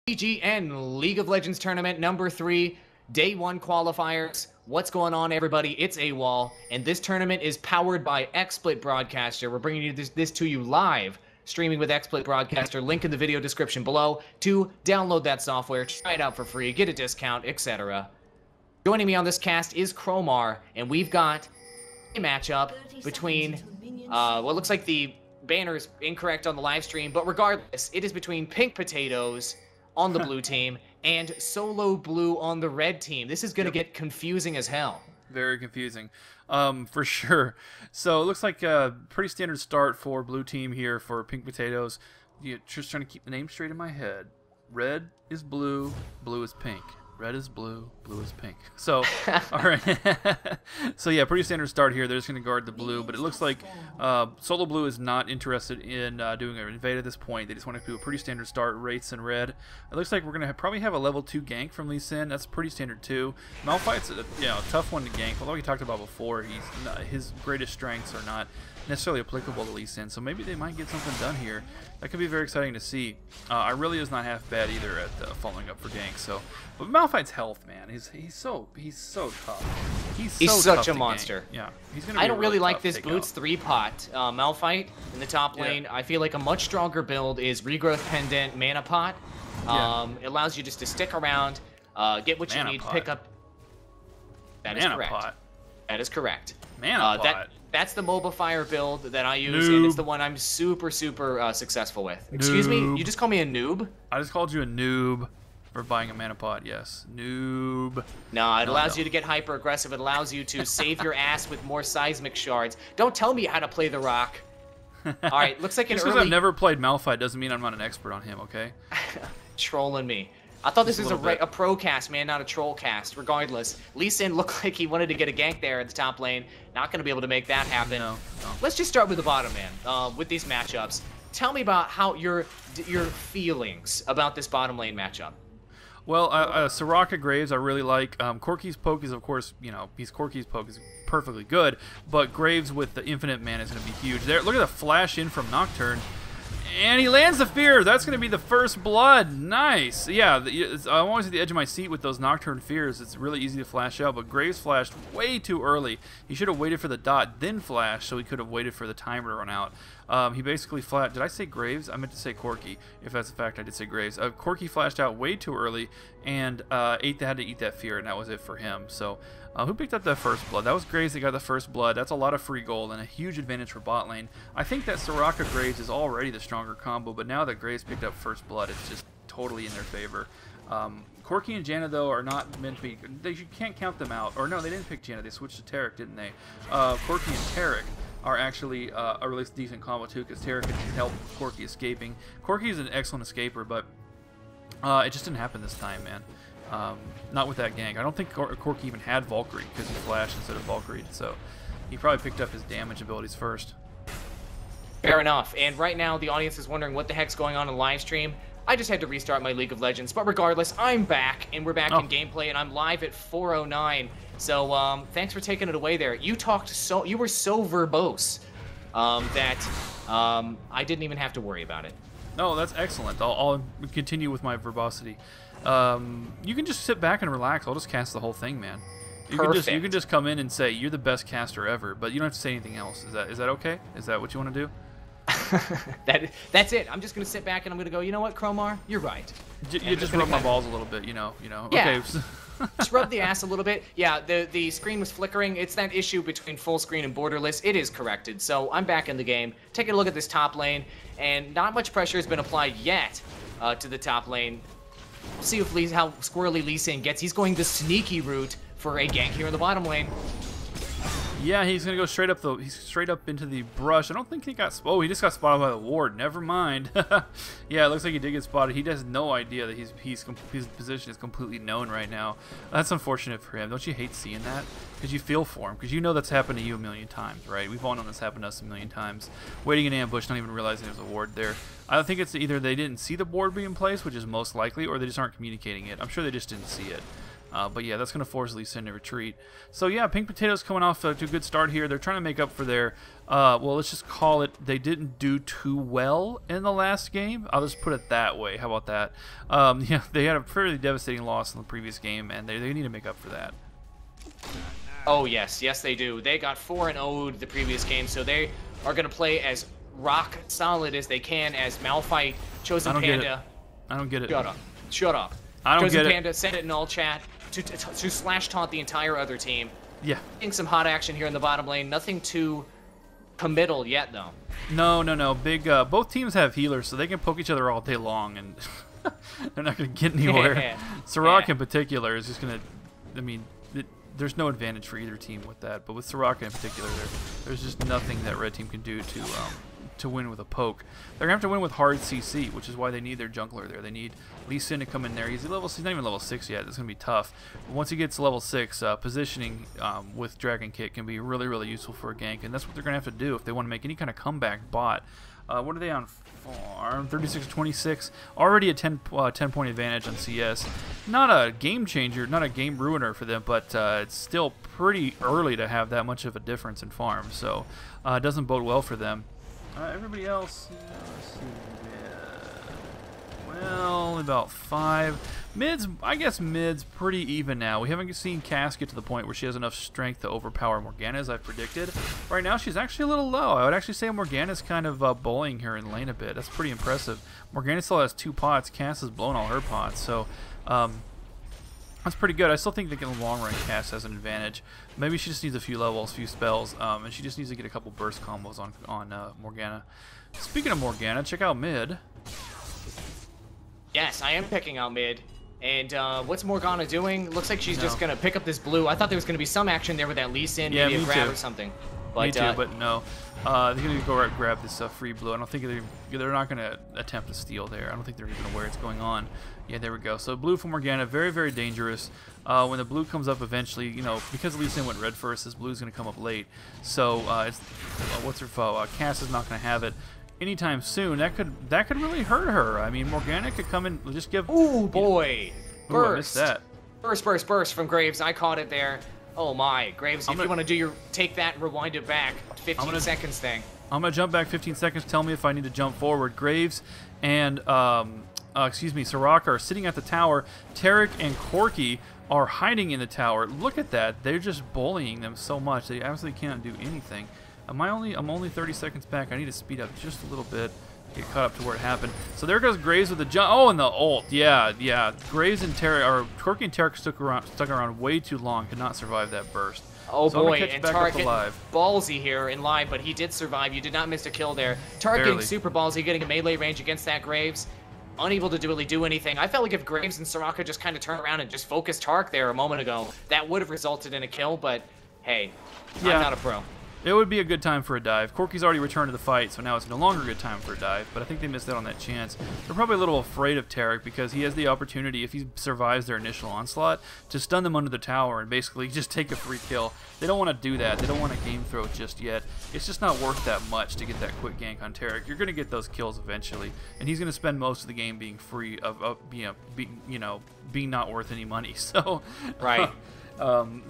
TGN League of Legends Tournament number 3, Day 1 qualifiers. What's going on, everybody? It's Awall, and this tournament is powered by XSplit Broadcaster. We're bringing you this to you live, streaming with XSplit Broadcaster. Link in the video description below to download that software, try it out for free, get a discount, etc. Joining me on this cast is Cromar, and we've got a matchup between, what looks like the banner is incorrect on the live stream, but regardless, it is between Pink Potatoes on the blue team and Solo Blue on the red team. This is going to get confusing as hell. Very confusing, for sure. So it looks like a pretty standard start for blue team here for Pink Potatoes. You're just trying to keep the name straight in my head. Red is blue, blue is pink. Red is blue, blue is pink. So, all right. So yeah, pretty standard start here. They're just going to guard the blue, but it looks like Solo Blue is not interested in doing an invade at this point. They just want to do a pretty standard start, Wraiths and red. It looks like we're going to probably have a level 2 gank from Lee Sin. That's pretty standard too. Malphite's a tough one to gank, although we talked about before, his greatest strengths are not necessarily applicable to Lee Sin, so maybe they might get something done here. That could be very exciting to see. Irelia is not half bad either at following up for gank. So, but Malphite's health, man, he's so tough. He's such a monster. Gank. Yeah, he's gonna. I don't really like this Boots 3-pot Malphite in the top lane. I feel like a much stronger build is Regrowth Pendant Mana Pot. It allows you just to stick around, get what you need, pick up. That is correct. That is correct. Mana Pot. That's the MOBA Fire build that I use, and it's the one I'm super successful with. Excuse me? You just call me a noob? I just called you a noob for buying a Mana Pot, yes. Noob. No, it allows you to get hyper aggressive. It allows you to save your ass with more seismic shards. Don't tell me how to play the rock. All right, looks like an just early... because I've never played Malphite doesn't mean I'm not an expert on him, okay? Trolling me. I thought this was a pro cast, man, not a troll cast. Regardless, Lee Sin looked like he wanted to get a gank there at the top lane. Not going to be able to make that happen. No. Let's just start with the bottom, man, with these matchups. Tell me about how your feelings about this bottom lane matchup. Well, Soraka Graves I really like. Corki's poke is, of course, Corki's poke is perfectly good, but Graves with the infinite mana is going to be huge. There, look at the flash in from Nocturne. And he lands the Fear. That's going to be the first blood. Nice. Yeah, I'm always at the edge of my seat with those Nocturne Fears. It's really easy to flash out, but Graves flashed way too early. He should have waited for the dot, then flash, so he could have waited for the timer to run out. He basically did I say Graves? I meant to say Corki. If that's the fact, I did say Graves. Corki flashed out way too early and had to eat that Fear, and that was it for him. So who picked up that first blood? That was Graves that got the first blood. That's a lot of free gold and a huge advantage for bot lane. I think that Soraka Graves is already the stronger combo, but now that Graves picked up first blood, it's just totally in their favor. Corki and Janna, though, are not meant to be... You can't count them out. Or no, they didn't pick Janna. They switched to Taric, didn't they? Corki and Taric are actually a really decent combo, too, because Taric can help Corki escaping. Corki is an excellent escaper, but it just didn't happen this time, man. Not with that gank. I don't think Corki even had Valkyrie because he flashed instead of Valkyrie, so he probably picked up his damage abilities first. Fair enough. And right now, the audience is wondering what the heck's going on in the live stream. I just had to restart my League of Legends, but regardless, I'm back, and we're back in gameplay, and I'm live at 4:09. So thanks for taking it away there. You were so verbose that I didn't even have to worry about it. No, that's excellent. I'll continue with my verbosity. You can just sit back and relax. I'll just cast the whole thing, man. You can just come in and say you're the best caster ever, but you don't have to say anything else. Is that okay? Is that what you want to do? That's it. I'm just gonna sit back and I'm gonna go. You know what, Cromar? You're right. You just rub my balls a little bit. Yeah. Okay. Just rub the ass a little bit. Yeah. The screen was flickering. It's that issue between full screen and borderless. It is corrected. So I'm back in the game. Taking a look at this top lane, and not much pressure has been applied yet to the top lane. We'll see how squirrely Lee Sin gets. He's going the sneaky route for a gank here in the bottom lane. Yeah, he's gonna go straight up into the brush. I don't think he got. Oh, he just got spotted by the ward. Never mind. Yeah, it looks like he did get spotted. He has no idea that his position is completely known right now. That's unfortunate for him. Don't you hate seeing that? Because you feel for him. Because you know that's happened to you a million times, right? We've all known this happened to us a million times. Waiting in ambush, not even realizing there's a ward there. I don't think it's either they didn't see the board be in place, which is most likely, or they just aren't communicating it. I'm sure they just didn't see it. But yeah, that's going to force Lee Sin to retreat. So yeah, Pink Potatoes coming off to a good start here. They're trying to make up for their, well, let's just call it, they didn't do too well in the last game. I'll just put it that way. How about that? Yeah, they had a fairly devastating loss in the previous game, and they need to make up for that. Oh, yes. Yes, they do. They got 4-0'd the previous game, so they are going to play as rock solid as they can as Malphite, Chosen Panda. I don't get it. Shut up. Shut up. I don't Chosen get Panda sent it in all chat to slash taunt the entire other team. Yeah. Seeing some hot action here in the bottom lane. Nothing too committal yet, though. No. Big. Both teams have healers, so they can poke each other all day long, and they're not going to get anywhere. Soraka in particular is just going to. I mean, there's no advantage for either team with that, but with Soraka in particular, there's just nothing that red team can do to win with a poke. They're gonna have to win with hard CC, which is why they need their jungler there. They need Lee Sin to come in there. He's not even level 6 yet. It's gonna be tough. But once he gets to level 6, positioning with Dragon Kick can be really useful for a gank, and that's what they're gonna have to do if they want to make any kind of comeback bot. What are they on farm? 36-26. Already a 10-point advantage on CS. Not a game changer, not a game ruiner for them, but it's still pretty early to have that much of a difference in farm. So it doesn't bode well for them. Everybody else, let's see. Well, about 5. Mid's, I guess mid's pretty even now. We haven't seen Cass get to the point where she has enough strength to overpower Morgana, as I've predicted. Right now, she's actually a little low. I would actually say Morgana's kind of bullying her in lane a bit. That's pretty impressive. Morgana still has 2 pots. Cass has blown all her pots, so that's pretty good. I still think that in the long run, Cass has an advantage. Maybe she just needs a few levels, a few spells, and she just needs to get a couple burst combos on Morgana. Speaking of Morgana, check out mid. Yes, I am picking out mid. And what's Morgana doing? Looks like she's just going to pick up this blue. I thought there was going to be some action there with that Lee Sin, maybe a grab or something. But, me too, but no. They're going to go right grab this free blue. I don't think they're not going to attempt to steal there. I don't think they're even aware it's going on. Yeah, there we go. So blue from Morgana, very dangerous. When the blue comes up eventually, you know, because Lee Sin went red first, this blue's going to come up late. So it's what's her foe? Cass is not going to have it anytime soon. That could really hurt her. I mean, Morgana could come in, just give. Ooh boy, burst! Ooh, I missed that. Burst from Graves. I caught it there. Oh my, Graves! If you want to do your take that, rewind it back 15 seconds thing. I'm gonna jump back 15 seconds. Tell me if I need to jump forward. Graves and excuse me, Soraka are sitting at the tower. Tarek and Corki are hiding in the tower. Look at that. They're just bullying them so much. They absolutely can't do anything. I'm only 30 seconds back. I need to speed up just a little bit, get caught up to where it happened. So there goes Graves with the jump. Oh, and the ult. Yeah. Graves and Corki and Tarek stuck around way too long. Could not survive that burst. Oh so boy, and Tarek ballsy here in live, but he did survive. You did not miss a kill there. Tarek getting super ballsy, getting a melee range against that Graves. Unable to really do anything. I felt like if Graves and Soraka just kind of turned around and just focused Tarek there a moment ago, that would have resulted in a kill, but hey, I'm not a pro. It would be a good time for a dive. Corki's already returned to the fight, so now it's no longer a good time for a dive, but I think they missed out on that chance. They're probably a little afraid of Tarek because he has the opportunity, if he survives their initial onslaught, to stun them under the tower and basically just take a free kill. They don't want to do that. They don't want to game throw not yet. It's just not worth that much to get that quick gank on Tarek. You're going to get those kills eventually, and he's going to spend most of the game being free of being not worth any money. So, right.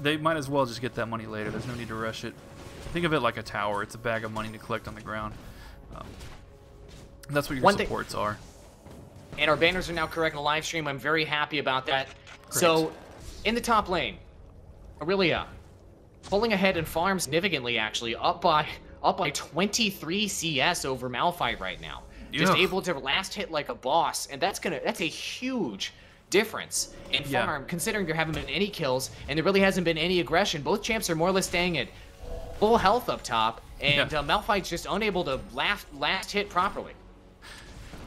They might as well just get that money later. There's no need to rush it. Think of it like a tower. It's a bag of money to collect on the ground. That's what your supports are. And our banners are now correct in the live stream. I'm very happy about that. Great. So, in the top lane, Aurelia pulling ahead in farm significantly, actually, up by 23 CS over Malphite right now. Just able to last hit like a boss, and that's a huge difference in farm, considering there haven't been any kills and there really hasn't been any aggression. Both champs are more or less staying at full health up top, and Malphite's just unable to last hit properly.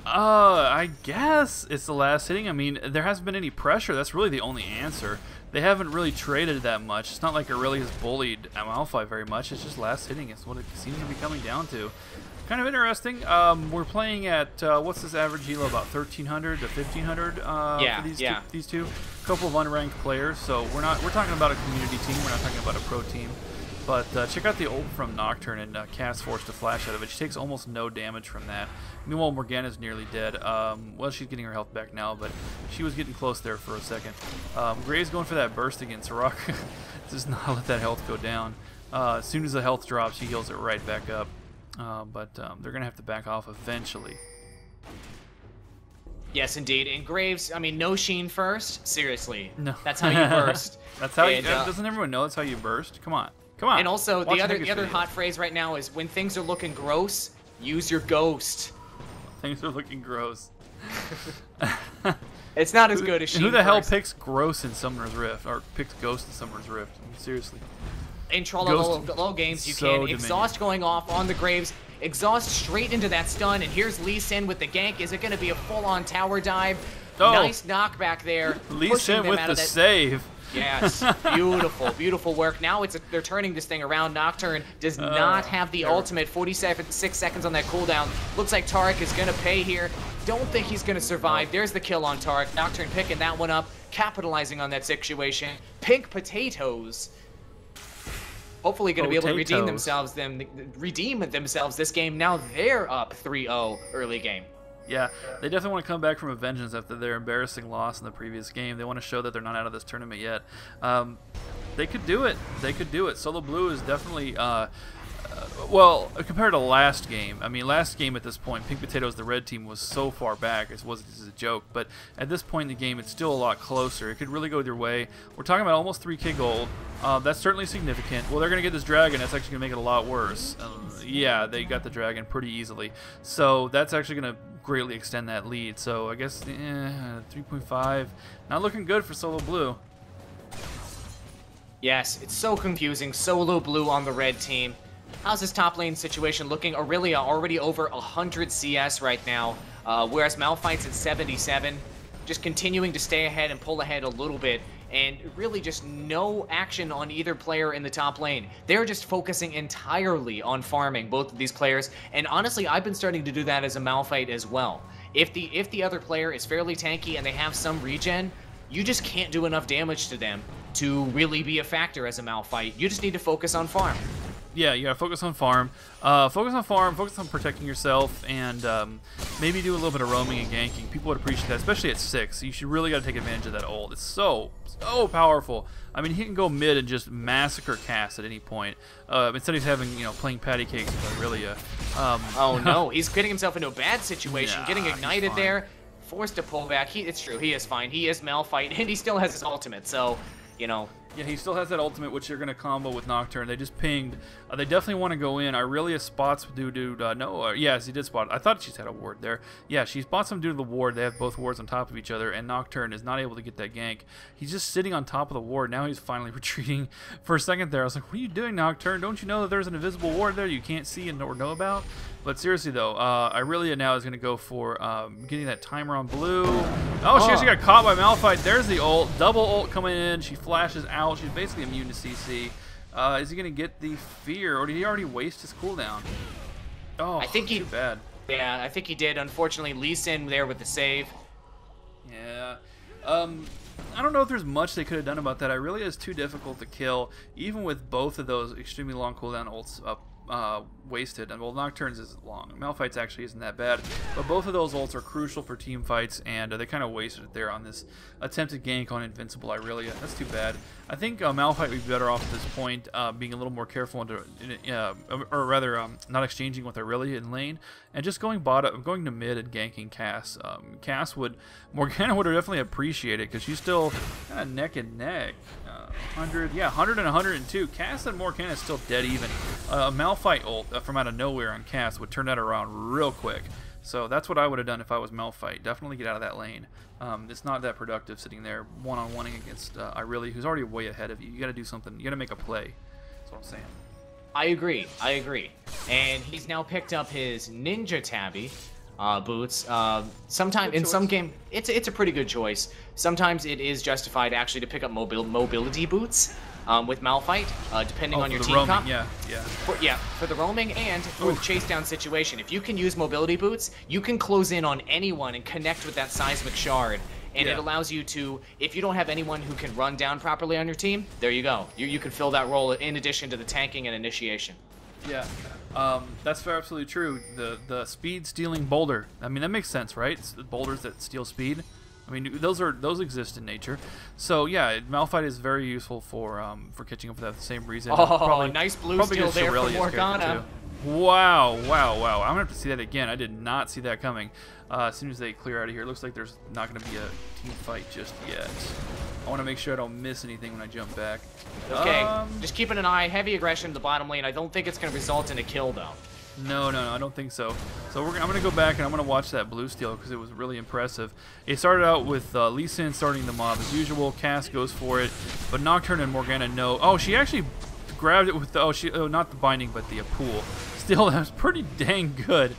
I guess it's the last hitting. I mean, there hasn't been any pressure. That's really the only answer. They haven't really traded that much. It's not like Aurelia's bullied Malphite very much. It's just last hitting. It's what it seems to be coming down to. Kind of interesting. We're playing at what's this average elo, about 1,300 to 1,500 for these two. A couple of unranked players. So we're talking about a community team. We're not talking about a pro team. But check out the ult from Nocturne, and Cass forced to flash out of it. She takes almost no damage from that. Meanwhile, Morgana's nearly dead. Well, she's getting her health back now, but she was getting close there for a second. Gray's going for that burst again. Soraka does not let that health go down. As soon as the health drops, she heals it right back up. But they're going to have to back off eventually. Yes, indeed. And Graves, I mean, no Sheen first? Seriously. No. That's how you burst. That's how you, doesn't everyone know that's how you burst? Come on. Come on. And also, Watch the other hot phrase right now is when things are looking gross, use your ghost. Things are looking gross. It's not as good as Sheen. Who the hell picks gross in Summoner's Rift, or picks ghost in Summoner's Rift? I mean, seriously. In low games, you can. Exhaust going off on the Graves. Exhaust straight into that stun, and here's Lee Sin with the gank. Is it going to be a full-on tower dive? Oh. Nice knockback there. Lee Sin with the save. Yes, beautiful, beautiful work. Now they're turning this thing around. Nocturne does not have the ultimate. 6 seconds on that cooldown. Looks like Taric is going to pay here. Don't think he's going to survive. There's the kill on Taric. Nocturne picking that one up, capitalizing on that situation. Pink potatoes. Hopefully going to be able to redeem themselves this game. Now they're up 3-0 early game. Yeah, they definitely want to come back from a vengeance after their embarrassing loss in the previous game. They want to show that they're not out of this tournament yet. They could do it. They could do it. Solo Blue is definitely, well, compared to last game. I mean, last game at this point, Pink Potatoes, the red team, was so far back. It wasn't just a joke. But at this point in the game, it's still a lot closer. It could really go either way. We're talking about almost 3K gold. That's certainly significant. Well, they're going to get this dragon. That's actually going to make it a lot worse. Yeah, they got the dragon pretty easily. So that's actually going to greatly extend that lead. So I guess 3.5. Not looking good for Solo Blue. Yes, it's so confusing. Solo Blue on the red team. How's this top lane situation looking? Aurelia already over 100 CS right now, whereas Malphite's at 77. Just continuing to stay ahead and pull ahead a little bit, and really just no action on either player in the top lane. They're just focusing entirely on farming, both of these players, and honestly, I've been starting to do that as a Malphite as well. If the other player is fairly tanky and they have some regen, you just can't do enough damage to them to really be a factor as a Malphite. You just need to focus on farm. Yeah, you gotta focus on farm. Focus on protecting yourself, and maybe do a little bit of roaming and ganking. People would appreciate that, especially at 6. You should really gotta take advantage of that ult. It's so powerful. I mean, he can go mid and just massacre Cass at any point. Instead of having, playing patty cakes with Aurelia. Oh no, he's getting himself into a bad situation, getting ignited there, forced to pull back. It's true, he is fine. He is Malphite, and he still has his ultimate, so, Yeah, he still has that ultimate, which you're going to combo with Nocturne. They just pinged. They definitely want to go in. Aurelia spots yes, he did spot. I thought she had a ward there. Yeah, she spots him due to the ward. They have both wards on top of each other, and Nocturne is not able to get that gank. He's just sitting on top of the ward. Now he's finally retreating. For a second there, I was like, what are you doing, Nocturne? Don't you know that there's an invisible ward there you can't see or know about? But seriously, though, Aurelia now is going to go for getting that timer on blue. Oh, she actually got caught by Malphite. There's the ult. Double ult coming in. She flashes out. She's basically immune to CC. Is he going to get the fear, or did he already waste his cooldown? Oh, I think too bad. Yeah, I think he did. Unfortunately, Lee Sin there with the save. Yeah. I don't know if there's much they could have done about that. Aurelia is too difficult to kill, even with both of those extremely long cooldown ults up. Wasted, and well, Nocturne's is long. Malphite's actually isn't that bad, but both of those ults are crucial for team fights, and they kind of wasted it there on this attempted gank on Invincible Aurelia. That's too bad. I think Malphite would be better off at this point, being a little more careful, or rather, not exchanging with Aurelia in lane, and just going to mid and ganking Cass. Morgana would definitely appreciate it, because she's still kind of neck and neck. 100 and 102. Cass and Morgana is still dead even. A Malphite ult from out of nowhere on Cass would turn that around real quick. So that's what I would have done if I was Malphite. Definitely get out of that lane. It's not that productive sitting there one-on-oneing against Aurelia, who's already way ahead of you. You got to do something. You got to make a play. That's what I'm saying. I agree. And he's now picked up his Ninja Tabby boots. Sometimes in some game, it's a pretty good choice. Sometimes it is justified actually to pick up mobility boots with Malphite, depending on your team comp. For the roaming and for the chase down situation. If you can use mobility boots, you can close in on anyone and connect with that seismic shard. and it allows you to, if you don't have anyone who can run down properly on your team, there you go. You can fill that role in addition to the tanking and initiation. Yeah, that's absolutely true. The speed stealing boulder. I mean, that makes sense, right? It's the boulders that steal speed. I mean, those exist in nature. So yeah, Malphite is very useful for catching up with that for the same reason. Oh, probably, nice blue steal there from Morgana. Wow. I'm gonna have to see that again. I did not see that coming. As soon as they clear out of here, it looks like there's not gonna be a team fight just yet. I want to make sure I don't miss anything when I jump back. Okay, just keeping an eye. Heavy aggression in the bottom lane. I don't think it's going to result in a kill, though. No, I don't think so. So I'm going to go back and I'm going to watch that blue steal because it was really impressive. It started out with Lee Sin starting the mob as usual. Cass goes for it, but Nocturne and Morgana know. Oh, she actually grabbed it with the, not the binding, but the pool. Still, that was pretty dang good.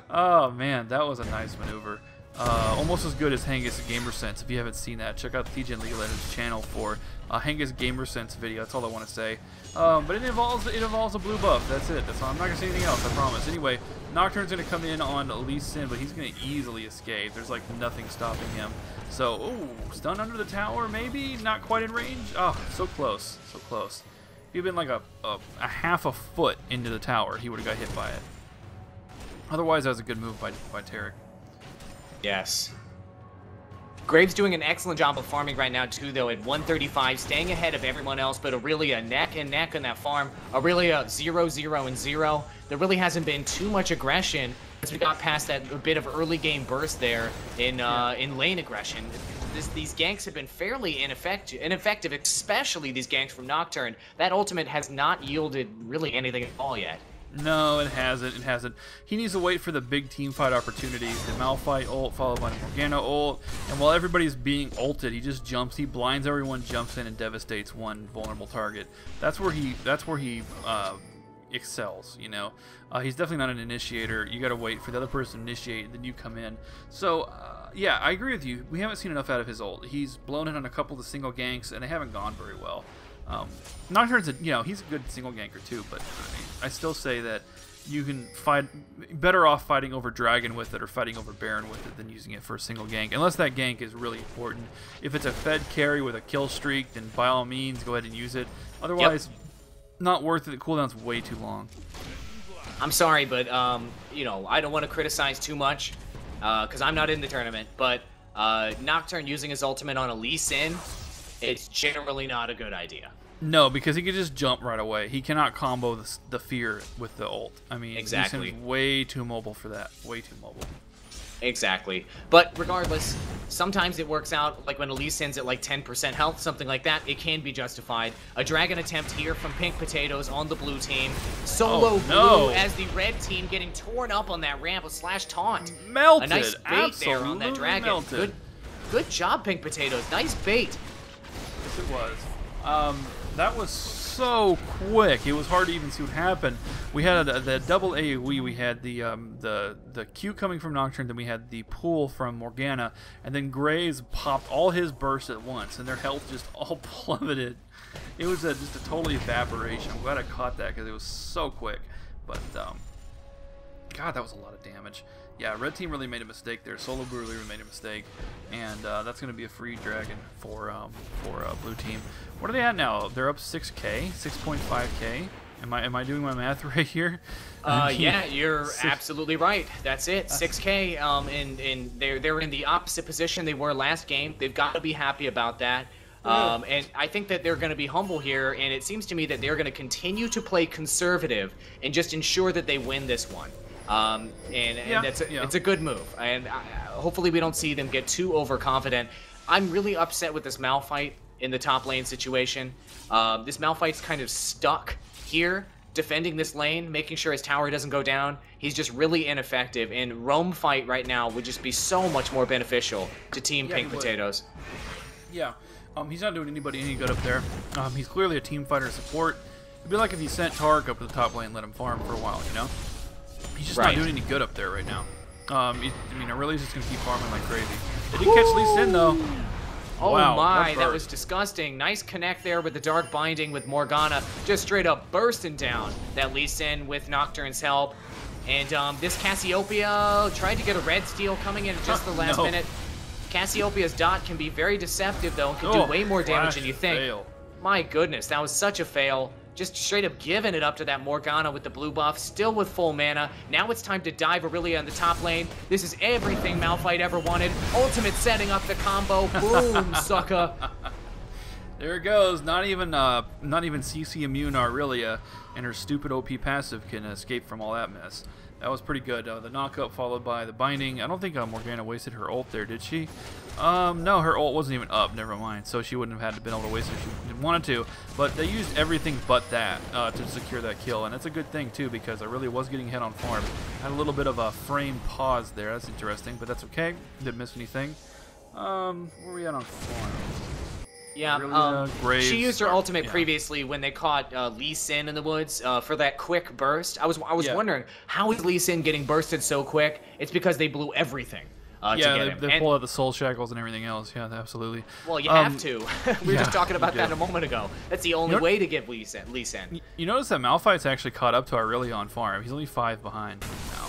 Oh, man, that was a nice maneuver. Almost as good as Hengis Gamersense. If you haven't seen that, check out the TGN League of Legends channel for Hengis Gamersense video. That's all I want to say. But it involves a blue buff. That's it. That's all. I'm not gonna say anything else. I promise. Anyway, Nocturne's gonna come in on Lee Sin, but he's gonna easily escape. There's like nothing stopping him. So, ooh, stun under the tower, maybe not quite in range. Oh, so close, so close. If he'd been like a half a foot into the tower, he would have got hit by it. Otherwise, that was a good move by Tarek. Yes. Graves doing an excellent job of farming right now, too, though, at 135, staying ahead of everyone else, but really a neck and neck on that farm. Really a 0-0-0. There really hasn't been too much aggression as we got past that bit of early game burst there in lane aggression. These ganks have been fairly ineffective, especially these ganks from Nocturne. That ultimate has not yielded really anything at all yet. No, it hasn't. It hasn't. He needs to wait for the big team fight opportunities. The Malphite ult followed by the Morgana ult, and while everybody's being ulted, he just jumps. He blinds everyone, jumps in, and devastates one vulnerable target. That's where he excels. You know, he's definitely not an initiator. You got to wait for the other person to initiate, and then you come in. So yeah, I agree with you. We haven't seen enough out of his ult. He's blown in on a couple of the single ganks, and they haven't gone very well. Nocturne's he's a good single ganker too, but I still say that you can fight better off fighting over Dragon with it or fighting over Baron with it than using it for a single gank, unless that gank is really important. If it's a fed carry with a kill streak, then by all means go ahead and use it. Otherwise, not worth it. The cooldown's way too long. I'm sorry, but I don't want to criticize too much because I'm not in the tournament, but Nocturne using his ultimate on a Lee Sin, it's generally not a good idea. No, because he can just jump right away. He cannot combo the fear with the ult. I mean, exactly. He's way too mobile for that. Way too mobile. Exactly. But regardless, sometimes it works out, like when Elise Sin's at like 10% health, something like that, it can be justified. A dragon attempt here from Pink Potatoes on the blue team. Solo blue as the red team getting torn up on that ramp with slash taunt. Melted. A nice bait there on that dragon. Melted. Good job, Pink Potatoes. Nice bait. Yes, it was. That was so quick. It was hard to even see what happened. We had the double AoE. We had the Q coming from Nocturne, then we had the pool from Morgana, and then Graves popped all his bursts at once, and their health just all plummeted. It was just a total evaporation. I'm glad I caught that because it was so quick. But God, that was a lot of damage. Yeah, red team really made a mistake there. Solo Blue really made a mistake, and that's going to be a free dragon for blue team. What are they at now? They're up 6K, 6.5K. Am I doing my math right here? Yeah, you're absolutely right. That's it, 6K. And they're in the opposite position they were last game. They've got to be happy about that. And I think that they're going to be humble here, and it seems to me that they're going to continue to play conservative and just ensure that they win this one. It's a good move, and hopefully we don't see them get too overconfident. I'm really upset with this Malphite in the top lane situation. This Malphite's kind of stuck here, defending this lane, making sure his tower doesn't go down. He's just really ineffective, and roam fight right now would just be so much more beneficial to Team Pink Potatoes. Yeah, he's not doing anybody any good up there. He's clearly a team fighter support. It'd be like if you sent Tark up to the top lane and let him farm for a while, you know? He's just not doing any good up there right now. I mean, Aurelia's just going to keep farming like crazy. They did catch Lee Sin, though. Oh wow, my, that was disgusting. Nice connect there with the Dark Binding with Morgana. Just straight up bursting down that Lee Sin with Nocturne's help. And this Cassiopeia tried to get a red steal coming in at just the last minute. Cassiopeia's dot can be very deceptive, though, and can do way more damage than you think. Fail. My goodness, that was such a fail. Just straight up giving it up to that Morgana with the blue buff, still with full mana. Now it's time to dive Aurelia on the top lane. This is everything Malphite ever wanted. Ultimate setting up the combo. Boom, sucker. There it goes. Not even CC immune Aurelia and her stupid OP passive can escape from all that mess. That was pretty good. The knockup followed by the binding. I don't think Morgana wasted her ult there, did she? No, her ult wasn't even up. Never mind. So she wouldn't have had to been able to waste it if she didn't wanted to. But they used everything but that to secure that kill, and that's a good thing too because I really was getting hit on farm. Had a little bit of a frame pause there. That's interesting, but that's okay. Didn't miss anything. Where are we at on farm? Yeah, Graves, she used her ultimate previously when they caught Lee Sin in the woods for that quick burst. I was wondering, how is Lee Sin getting bursted so quick? It's because they blew everything to get him. They pulled out the soul shackles and everything else. Yeah, absolutely. Well, you have to. We were just talking about that a moment ago. That's the only way to get Lee Sin. You notice that Malphite's actually caught up to Aurelia on farm. He's only 5 behind now.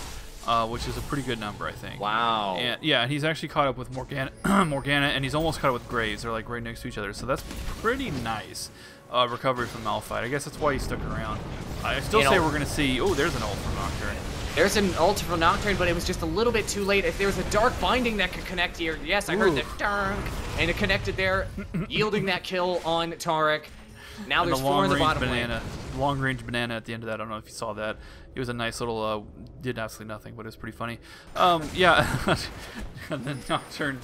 Which is a pretty good number, I think. Wow. And yeah, he's actually caught up with Morgana, and he's almost caught up with Graves. They're like right next to each other, so that's pretty nice recovery from Malphite. I guess that's why he stuck around. I still say we're gonna see. Oh, there's an ult from Nocturne. There's an ult from Nocturne, but it was just a little bit too late. If there was a dark binding that could connect here, yes, I heard that, and it connected there, yielding that kill on Taric. Now there's 4 in the bottom lane. Long-range banana at the end of that. I don't know if you saw that. It was a nice little, did absolutely nothing, but it was pretty funny. Yeah, and then Nocturne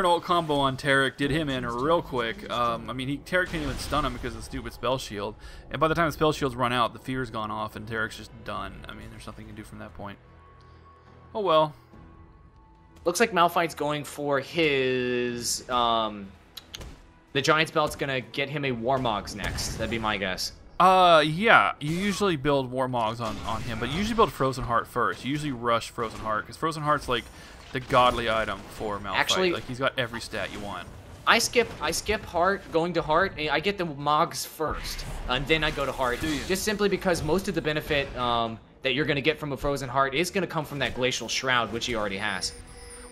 ult combo on Taric did him in real quick. I mean, Taric can't even stun him because of the stupid spell shield. And by the time the spell shield's run out, the fear's gone off, and Taric's just done. I mean, there's nothing you can do from that point. Oh well. Looks like Malphite's going for his, the Giant's Belt's gonna get him a Warmogs next. That'd be my guess. Yeah, you usually build Warmogs on him, but you usually build Frozen Heart first. You usually rush Frozen Heart, because Frozen Heart's like the godly item for Malphite. Actually, like, he's got every stat you want. I skip Heart, going to Heart, and I get the Mogs first, and then I go to Heart. Just simply because most of the benefit that you're going to get from a Frozen Heart is going to come from that Glacial Shroud, which he already has.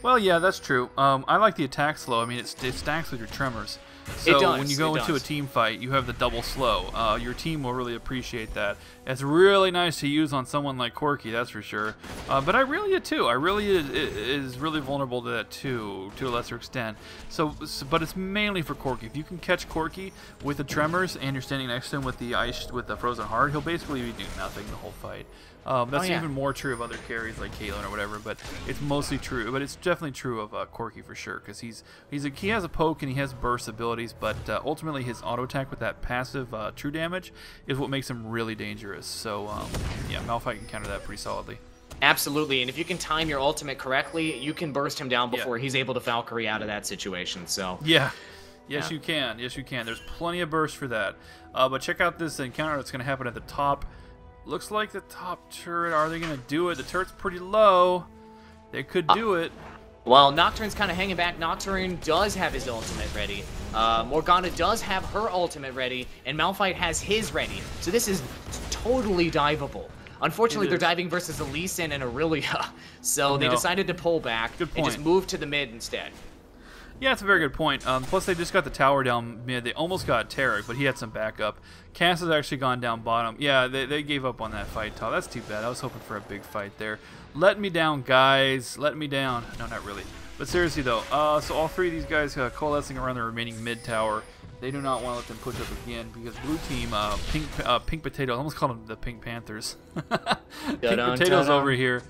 Well, yeah, that's true. I like the attack slow. I mean, it stacks with your Tremors. So when you go into a team fight, you have the double slow. Your team will really appreciate that. It's really nice to use on someone like Corki, that's for sure. But Aurelia too. Aurelia is really vulnerable to that too, to a lesser extent. But it's mainly for Corki. If you can catch Corki with the Tremors and you're standing next to him with the Frozen Heart, he'll basically be doing nothing the whole fight. That's even more true of other carries like Caitlyn or whatever, but it's mostly true. But it's definitely true of Corki for sure, because he has a poke and he has burst abilities, but ultimately his auto attack with that passive true damage is what makes him really dangerous. So yeah, Malphite can counter that pretty solidly. Absolutely, and if you can time your ultimate correctly, you can burst him down before he's able to Valkyrie out of that situation. So yeah. Yes, you can. Yes, you can. There's plenty of burst for that. But check out this encounter that's going to happen at the top. Looks like the top turret. Are they going to do it? The turret's pretty low. They could do it. Well, Nocturne's kind of hanging back. Nocturne does have his ultimate ready. Morgana does have her ultimate ready, and Malphite has his ready. So this is totally diveable. Unfortunately, they're diving versus a Lee Sin and Aurelia, so they decided to pull back and just move to the mid instead. Yeah, it's a very good point. Plus, they just got the tower down mid. They almost got Taric, but he had some backup. Cass has actually gone down bottom. Yeah, they gave up on that fight, Tal. That's too bad. I was hoping for a big fight there. Let me down, guys. Let me down. No, not really. But seriously, though, so all three of these guys coalescing around the remaining mid tower. They do not want to let them push up again because blue team, Pink Potatoes, I almost called them the Pink Panthers. Pink Potatoes over here.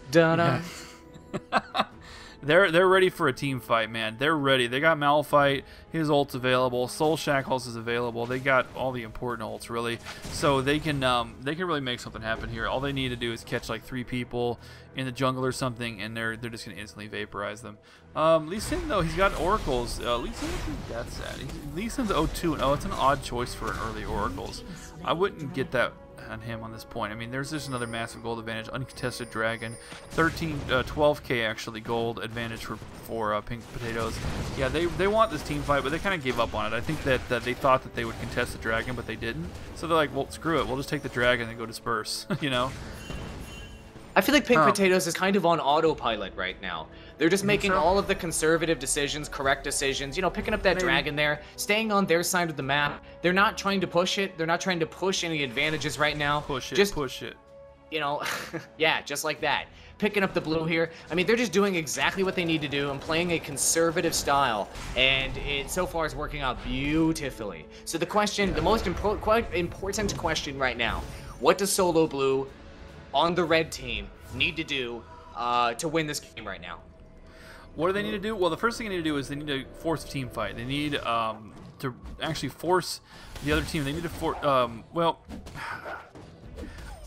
They're ready for a team fight, man. They're ready. They got Malphite, his ult's available, Soul Shackles is available. They got all the important ults, really. So they can really make something happen here. All they need to do is catch like 3 people in the jungle or something, and they're just gonna instantly vaporize them. Lee Sin, though, he's got oracles. Lee Sin, what's his death stat? Lee Sin's 0-2, and it's an odd choice for an early oracles. I wouldn't get that on him on this point. I mean, there's just another massive gold advantage. Uncontested dragon, 12k actually gold advantage for Pink Potatoes. Yeah, they want this team fight, but they kind of gave up on it. I think that they thought that they would contest the dragon, but they didn't. So they're like, well, screw it. We'll just take the dragon and go disperse. You know. I feel like Pink Potatoes is kind of on autopilot right now. They're just making all of the conservative decisions, correct decisions, you know, picking up that dragon there, staying on their side of the map. They're not trying to push it. They're not trying to push any advantages right now. Push it, just, push it. You know, yeah, just like that. Picking up the blue here. I mean, they're just doing exactly what they need to do and playing a conservative style, and it so far is working out beautifully. So the question, the most important question right now, what does Solo Blue on the red team need to do to win this game right now? What do they need to do? Well, the first thing they need to do is they need to force a team fight. They need to actually force the other team. They need to force, well...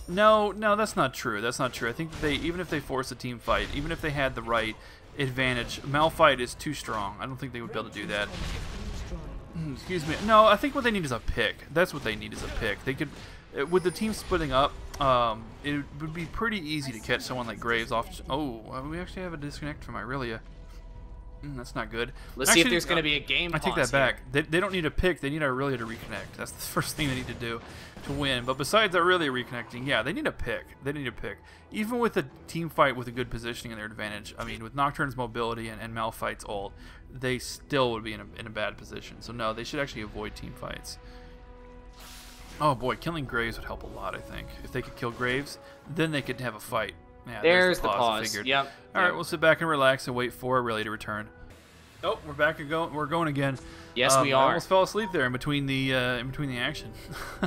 No, that's not true. That's not true. I think they, even if they force a team fight, even if they had the right advantage, Malphite is too strong. I don't think they would be able to do that. Excuse me. No, I think what they need is a pick. That's what they need is a pick. They could, with the team splitting up, it would be pretty easy to catch someone like Graves off. Oh, we actually have a disconnect from Irelia. That's not good. Let's see if there's going to be a game pause. I take that back. They don't need a pick. They need Irelia to reconnect. That's the first thing they need to do to win. But besides Irelia reconnecting, yeah, they need a pick. They need a pick. Even with a team fight with a good positioning in their advantage, I mean, with Nocturne's mobility and Malphite's ult, they still would be in a bad position. So no, they should actually avoid team fights. Oh boy, killing Graves would help a lot, I think. If they could kill Graves, then they could have a fight. Yeah, there's the pause. Yep. All right, we'll sit back and relax and wait for Irelia to return. Oh, we're back and going. We're going again. Yes, we are. I almost fell asleep there in between the action.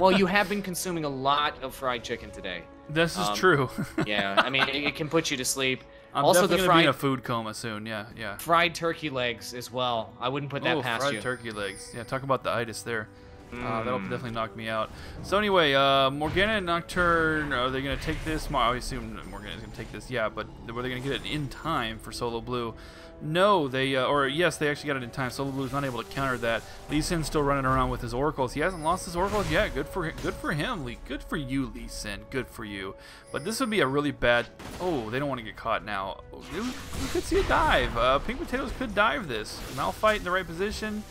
Well, you have been consuming a lot of fried chicken today. This is true. Yeah, I mean, it can put you to sleep. I'm also, definitely gonna be in a food coma soon. Yeah, yeah. Fried turkey legs as well. I wouldn't put that past you. Fried turkey legs. Yeah, talk about the itis there. That'll definitely knock me out. So anyway, Morgana and Nocturne, are they going to take this? I assume Morgana's going to take this, yeah, but were they going to get it in time for Solo Blue? No, they, or yes, they actually got it in time. Solo Blue's not able to counter that. Lee Sin's still running around with his oracles. He hasn't lost his oracles yet. Good for him, Lee. Good for you, Lee Sin. Good for you. But this would be a really bad... Oh, they don't want to get caught now. We could see a dive. Pink Potatoes could dive this. Malphite in the right position.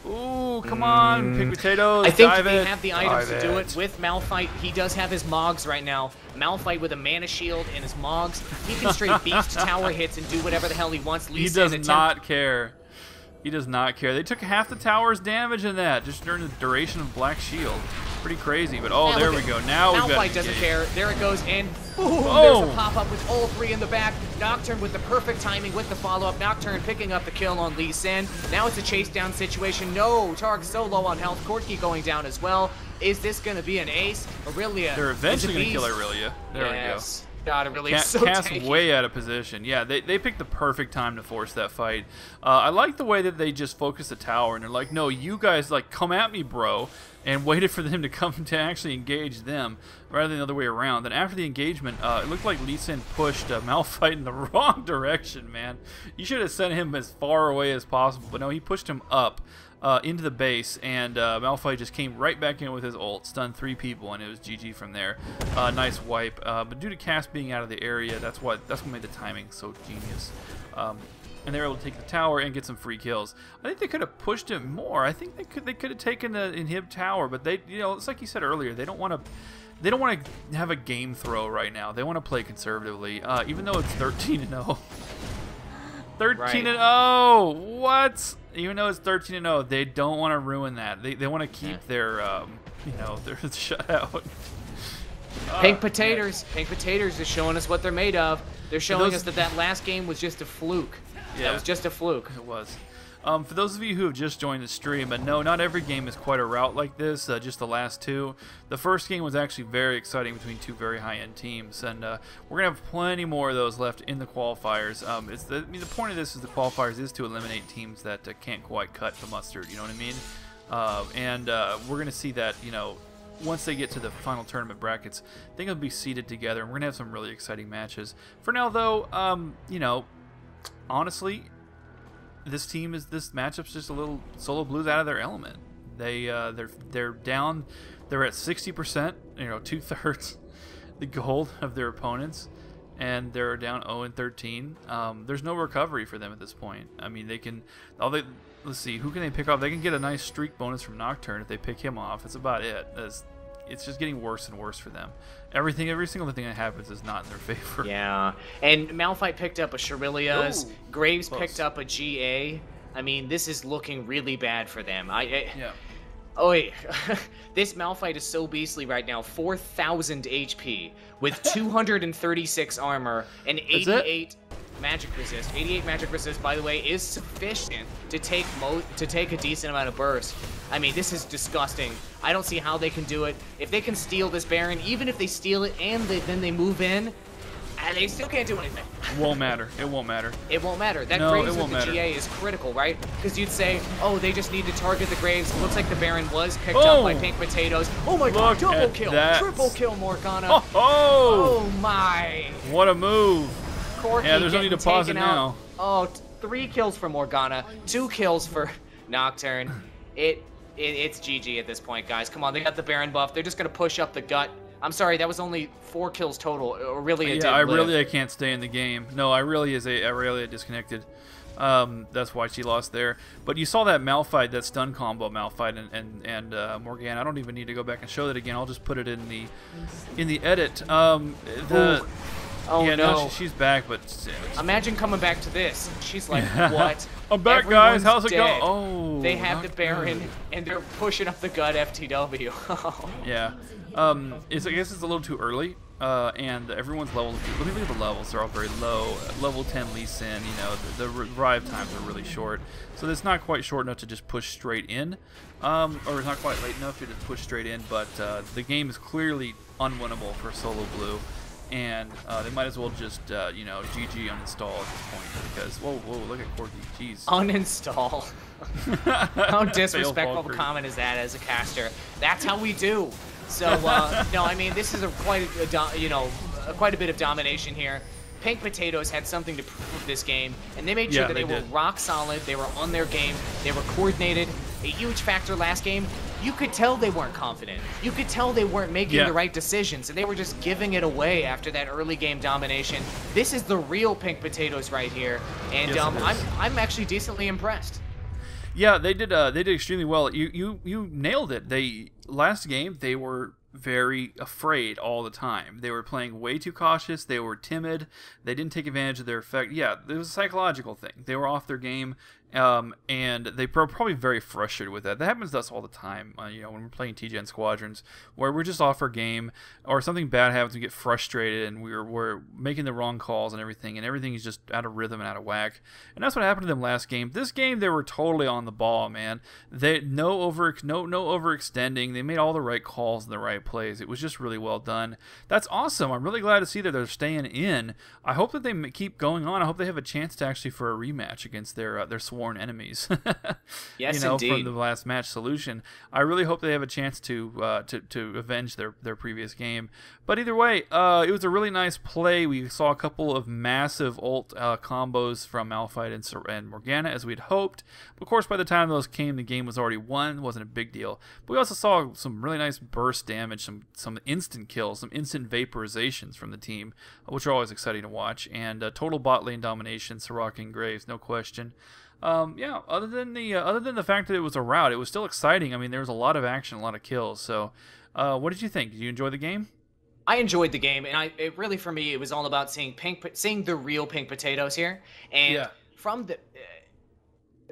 Ooh, come on, Pink Potatoes, I think they have the items to do it with Malphite. He does have his Mogs right now. Malphite with a mana shield and his Mogs. He can straight beast tower hits and do whatever the hell he wants. He does not care. He does not care. They took half the tower's damage in that just during the duration of Black Shield. Pretty crazy, but oh, there we go. Now we've got Malphite doesn't care. There it goes, and boom, there's a pop-up with all three in the back. Nocturne with the perfect timing with the follow-up. Nocturne picking up the kill on Lee Sin. Now it's a chase-down situation. No, Targ so low on health. Corky going down as well. Is this going to be an ace? Irelia. They're eventually going to kill Irelia. There we go. God, Irelia so Cass way out of position. Yeah, they picked the perfect time to force that fight. I like the way that they just focus the tower, and they're like, no, you guys, like, come at me, bro. And waited for them to come to actually engage them rather than the other way around. Then after the engagement, it looked like Lee Sin pushed Malphite in the wrong direction, man. You should have sent him as far away as possible. But no, he pushed him up into the base, and Malphite just came right back in with his ult, stunned 3 people, and it was GG from there. Nice wipe. But due to Cass being out of the area, that's what made the timing so genius. And they were able to take the tower and get some free kills. I think they could have pushed it more. I think they could have taken the inhib tower, but they, you know, it's like you said earlier, they don't want to have a game throw right now. They want to play conservatively, even though it's 13-0. 13-0. What? Even though it's 13-0, they don't want to ruin that. They want to keep their you know, their shutout. Pink Potatoes. Pink Potatoes is showing us what they're made of. They're showing us that last game was just a fluke. Yeah, that was just a fluke. It was. For those of you who have just joined the stream, and no, not every game is quite a rout like this, just the last 2. The first game was actually very exciting between 2 very high-end teams, and we're going to have plenty more of those left in the qualifiers. I mean, the point of this is the qualifiers is to eliminate teams that can't quite cut the mustard, you know what I mean? We're going to see that, you know, once they get to the final tournament brackets, I think they'll be seated together, and we're going to have some really exciting matches. For now, though, you know, honestly, this matchup's just a little Solo Blues out of their element. They're down. They're at 60%, you know, 2/3 the gold of their opponents, and they're down 0-13. There's no recovery for them at this point. I mean, let's see, who can they pick off? They can get a nice streak bonus from Nocturne if they pick him off. That's about it. it's just getting worse and worse for them. Every single thing that happens is not in their favor. Yeah, and Malphite picked up a Shirilia's. Graves close. picked up a GA. I mean, this is looking really bad for them. Yeah. Oh wait, this Malphite is so beastly right now. 4,000 HP with 236 armor and 88 magic resist. 88 magic resist, by the way, is sufficient to take a decent amount of burst. I mean, this is disgusting. I don't see how they can do it. If they can steal this Baron, even if they steal it and then they move in, they still can't do anything. It won't matter. It won't matter. It won't matter. That No, Graves it with won't the matter. GA is critical, right? Because you'd say, oh, they just need to target the Graves. Looks like the Baron was picked up by Pink Potatoes. Oh my god, double kill. Triple kill Morgana. Oh my. What a move. Corki Yeah, there's no need to pause it now. Oh, 3 kills for Morgana, 2 kills for Nocturne. It's GG at this point, guys. Come on, they got the Baron buff. They're just gonna push up the gut. I'm sorry, that was only 4 kills total. Really, yeah, I can't stay in the game. No, Aurelia disconnected. That's why she lost there. But you saw that Malphite, that stun combo Malphite and Morgana. I don't even need to go back and show that again. I'll just put it in the edit. Oh yeah, no, no, she's back, but imagine coming back to this. She's like, what? I'm back, Everyone's guys. How's it dead. going? Oh, they have the Baron, good. and they're pushing up the gut FTW. Yeah. I guess it's a little too early, and everyone's level. Let me look at the levels. They're all very low. Level 10 Lee Sin, you know, the revive times are really short, so it's not quite short enough to just push straight in, or it's not quite late enough to just push straight in. But the game is clearly unwinnable for Solo Blue, and they might as well just you know, GG uninstall at this point, because whoa, look at Corki. Jeez. Uninstall. How disrespectful of a comment is that as a caster? That's how we do. So no, I mean, this is quite a bit of domination here. Pink Potatoes had something to prove this game, and they made sure that they were rock solid. They were on their game. They were coordinated. A huge factor last game. You could tell they weren't confident. You could tell they weren't making the right decisions, and they were just giving it away after that early game domination. This is the real Pink Potatoes right here, and I'm actually decently impressed. Yeah, they did extremely well. You nailed it. Last game they were very afraid all the time. They were playing way too cautious. They were timid. They didn't take advantage of their effect. Yeah, it was a psychological thing. They were off their game, and they were probably very frustrated with that. That happens to us all the time, you know, when we're playing TGN Squadrons, where we're just off our game, or something bad happens, we get frustrated, and we're making the wrong calls and everything is just out of rhythm and out of whack. And that's what happened to them last game. This game, they were totally on the ball, man. No overextending. They made all the right calls in the right plays. It was just really well done. That's awesome. I'm really glad to see that they're staying in. I hope that they keep going on. I hope they have a chance to actually for a rematch against their sworn enemies. Yes, you know, indeed. from the last match Solution. I really hope they have a chance to avenge their previous game. But either way, it was a really nice play. We saw a couple of massive ult combos from Malphite and Morgana, as we'd hoped. But of course, by the time those came, the game was already won. It wasn't a big deal. But we also saw some really nice burst damage, some instant kills, some instant vaporizations from the team, which are always exciting to watch. And total bot lane domination, Soraka and Graves, no question. Yeah, other than the fact that it was a rout, it was still exciting. I mean, there was a lot of action, a lot of kills. So, what did you think? Did you enjoy the game? I enjoyed the game, and it really, for me, it was all about seeing the real Pink Potatoes here. And from the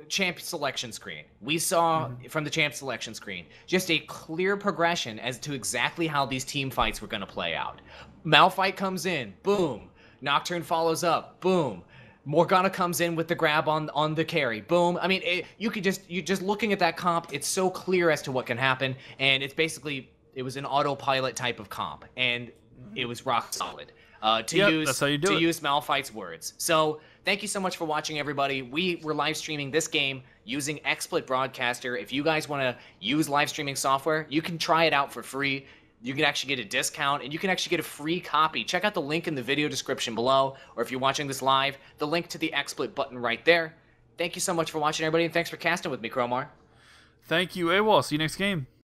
champ selection screen, we saw from the champ selection screen just a clear progression as to exactly how these team fights were going to play out. Malphite comes in, boom. Nocturne follows up, boom. Morgana comes in with the grab on the carry. Boom. I mean, you just looking at that comp, it's so clear as to what can happen, and it's basically, it was an autopilot type of comp, and it was rock solid. That's how you do it. Use Malphite's words. So thank you so much for watching, everybody. We were live streaming this game using XSplit Broadcaster. If you guys want to use live streaming software, you can try it out for free. You can actually get a discount, and you can actually get a free copy. Check out the link in the video description below, or if you're watching this live, the link to the XSplit button right there. Thank you so much for watching, everybody, and thanks for casting with me, Cromar. Thank you, Awall. See you next game.